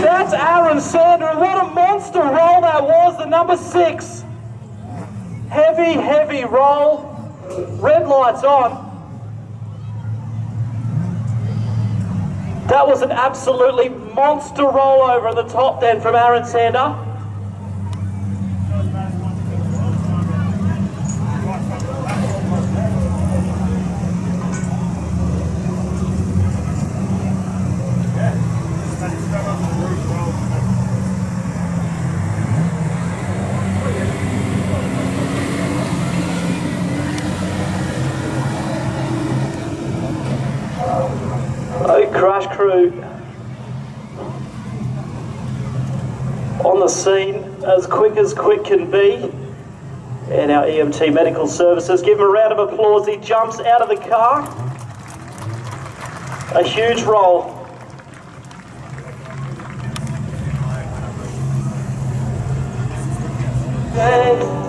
That's Aaron Sander. What a monster roll that was, the number 6. Heavy, heavy roll. Red lights on. That was an absolutely monster rollover at the top then from Aaron Sander. Crash crew on the scene as quick can be, and our EMT medical services. Give him a round of applause. He jumps out of the car. A huge roll. And